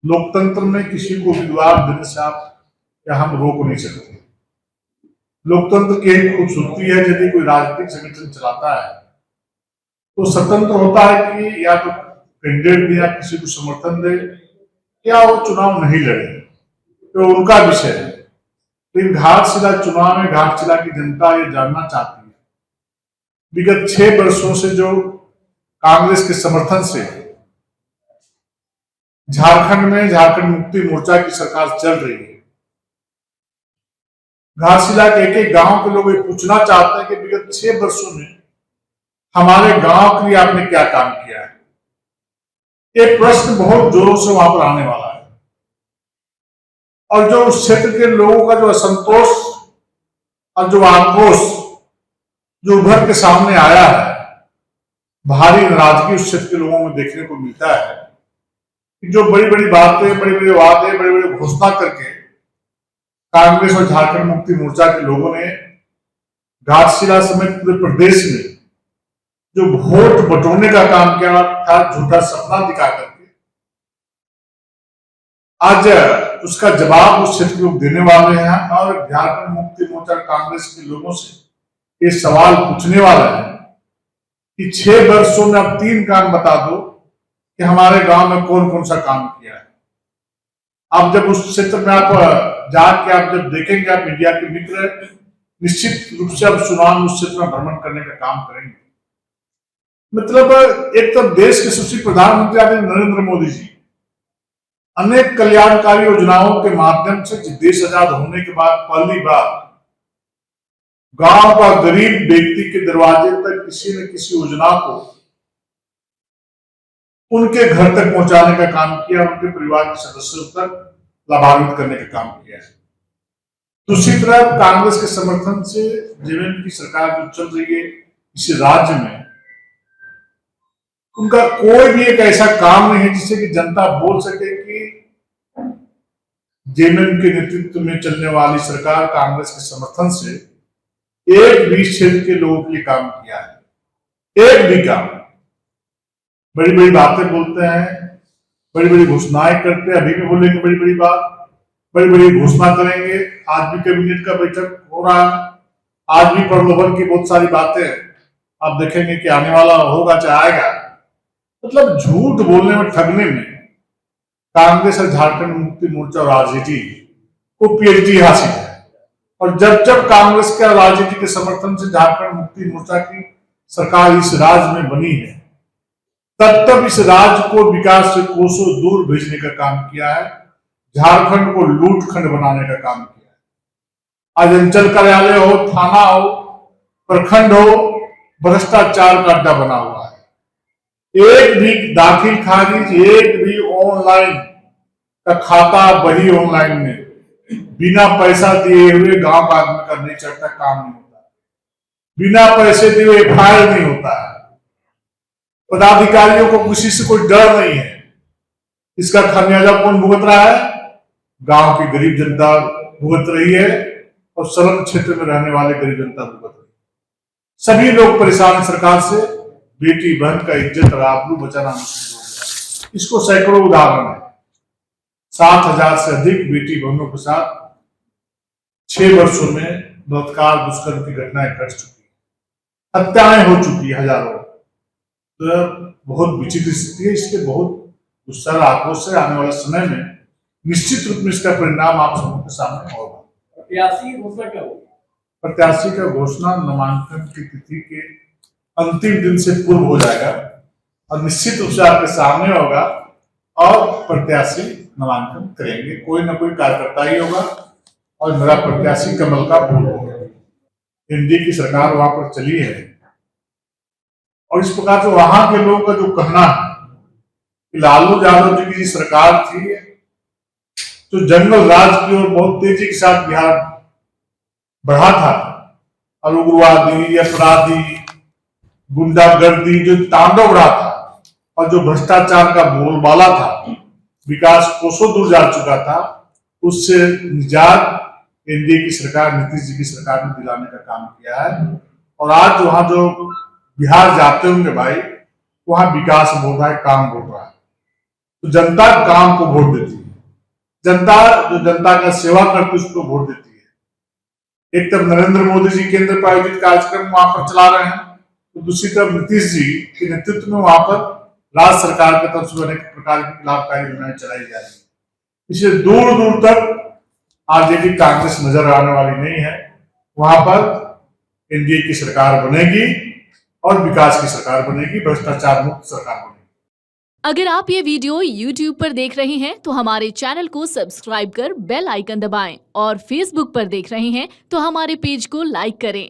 लोकतंत्र में किसी को उम्मीदवार देने से आप या हम रोक नहीं सकते। लोकतंत्र की एक खूबसूरती है, यदि कोई राजनीतिक संगठन चलाता है तो स्वतंत्र होता है कि या तो कैंडिडेट दे या किसी को समर्थन दे या वो चुनाव नहीं लड़े, तो उनका विषय है। लेकिन घाटशिला चुनाव में घाटशिला की जनता ये जानना चाहती है, विगत 6 वर्षों से जो कांग्रेस के समर्थन से झारखंड में झारखंड मुक्ति मोर्चा की सरकार चल रही है, घाटशिला के एक एक गांव के लोग ये पूछना चाहते हैं कि विगत 6 वर्षों में हमारे गांव के लिए आपने क्या काम किया है। ये प्रश्न बहुत जोरों से वहां पर आने वाला है और जो उस क्षेत्र के लोगों का जो असंतोष और जो आक्रोश जो उभर के सामने आया है, भारी नाराजगी उस क्षेत्र के लोगों में देखने को मिलता है कि जो बड़ी बड़ी बातें, बड़े बड़े वादे, बड़े बड़े घोषणा करके कांग्रेस और झारखंड मुक्ति मोर्चा के लोगों ने घाटशिला समेत पूरे प्रदेश में जो वोट बटोरने का काम किया था, झूठा सपना दिखा करके, आज उसका जवाब उस क्षेत्र के लोग देने वाले हैं और झारखंड मुक्ति मोर्चा कांग्रेस के लोगों से ये सवाल पूछने वाला है कि 6 वर्षों में आप 3 काम बता दो कि हमारे गांव में कौन कौन सा काम किया है। आप जब उस क्षेत्र में आप जाके आप जब देखेंगे, आप मीडिया के मित्र निश्चित रूप से आप चुनाव में उस क्षेत्र में भ्रमण करने का काम करेंगे। मतलब एक तो देश के सुशील प्रधानमंत्री आदरणीय नरेंद्र मोदी जी अनेक कल्याणकारी योजनाओं के माध्यम से देश आजाद होने के बाद पहली बार गांव का गरीब व्यक्ति के दरवाजे तक किसी न किसी योजना को उनके घर तक पहुंचाने का काम किया, उनके परिवार के सदस्यों तक लाभान्वित करने का काम किया है। दूसरी तरफ कांग्रेस के समर्थन से जेएमएम की सरकार जो चल रही है इस राज्य में, उनका कोई भी एक ऐसा काम नहीं है जिससे कि जनता बोल सके कि जेएमएम के नेतृत्व में चलने वाली सरकार कांग्रेस के समर्थन से एक भी क्षेत्र के लोगों के लिए काम किया है। एक भी काम। बड़ी बड़ी बातें बोलते हैं, बड़ी बड़ी घोषणाएं करते हैं, अभी भी बोलेंगे बड़ी बड़ी बात, बड़ी बड़ी घोषणा करेंगे। आज भी कैबिनेट का बैठक हो रहा है, आज भी प्रलोभन की बहुत सारी बातें आप देखेंगे कि आने वाला होगा चाहे आएगा। मतलब झूठ बोलने में, ठगने में कांग्रेस और झारखंड मुक्ति मोर्चा और आरजेडी को पीएचडी हासिल है। और जब जब कांग्रेस के और आरजेडी के समर्थन से झारखंड मुक्ति मोर्चा की सरकार इस राज्य में बनी है, तब तब इस राज्य को विकास से कोसों दूर भेजने का काम किया है, झारखंड को लूटखंड बनाने का काम किया है। आज अंचल कार्यालय हो, थाना हो, प्रखंड हो, भ्रष्टाचार का अड्डा बना हुआ है। एक भी दाखिल खारिज, एक भी ऑनलाइन का खाता बही ऑनलाइन में बिना पैसा दिए हुए गांव का आदमी का नहीं चढ़ता, काम नहीं होता। बिना पैसे दिए हुए एफआईआर नहीं होता है। पदाधिकारियों को किसी से कोई डर नहीं है। इसका खामियाजा कौन भुगत रहा है? गांव की गरीब जनता भुगत रही है और सरल क्षेत्र में रहने वाले गरीब जनता भुगत रही है। सभी लोग परेशान सरकार से। बेटी बहन का इज्जत और आबरू बचाना मुश्किल हो गया। इसको सैकड़ों उदाहरण है। 7,000 से अधिक बेटी बहनों के साथ 6 वर्षों में बलात्कार, दुष्कर्म की घटनाएं घट चुकी है, हत्याएं हो चुकी है हजारों। तो बहुत विचित्र स्थिति है। इसके बहुत गुस्सा और आक्रोश से आने वाले समय में निश्चित रूप में इसका परिणाम आप सबके सामने होगा। प्रत्याशी घोषणा क्या होगी? प्रत्याशी का घोषणा नामांकन की तिथि के अंतिम दिन से पूर्व हो जाएगा और निश्चित रूप से आपके सामने होगा और प्रत्याशी नामांकन करेंगे। कोई ना कोई कार्यकर्ता ही होगा और मेरा प्रत्याशी कमल का फूल होगा। एनडीए की सरकार वहां पर चली है और इस प्रकार से वहां के लोगों का जो कहना है कि लालू यादव जी की सरकार थी जो जंगल राज की ओर बहुत तेजी के साथ बिहार बढ़ा था और उग्रवादी, अपराधी, गुंडागर्दी जो तांडव रहा था और जो भ्रष्टाचार का बोलबाला था, विकास कोसों दूर जा चुका था, उससे निजात एनडीए की सरकार, नीतीश जी की सरकार ने दिलाने का काम किया है। और आज वहां जो बिहार जाते होंगे भाई, वहां विकास बोल रहा है, काम बोल रहा है। तो जनता काम को वोट देती है। जनता जो जनता का सेवा करती है उसको वोट देती है। एक तरफ नरेंद्र मोदी जी केंद्र प्रायोजित कार्यक्रम वहां पर चला रहे हैं, तो दूसरी तरफ नीतीश जी के नेतृत्व में वहां पर राज्य सरकार की तरफ से अनेक प्रकार की लाभकारी योजनाएं चलाई जा रही है। इसलिए दूर दूर तक आरजेडी कांग्रेस नजर आने वाली नहीं है। वहां पर एनडीए की सरकार बनेगी और विकास की सरकार बनेगी, भ्रष्टाचार मुक्त सरकार बनेगी। अगर आप ये वीडियो YouTube पर देख रहे हैं तो हमारे चैनल को सब्सक्राइब कर बेल आइकन दबाएं और Facebook पर देख रहे हैं तो हमारे पेज को लाइक करें।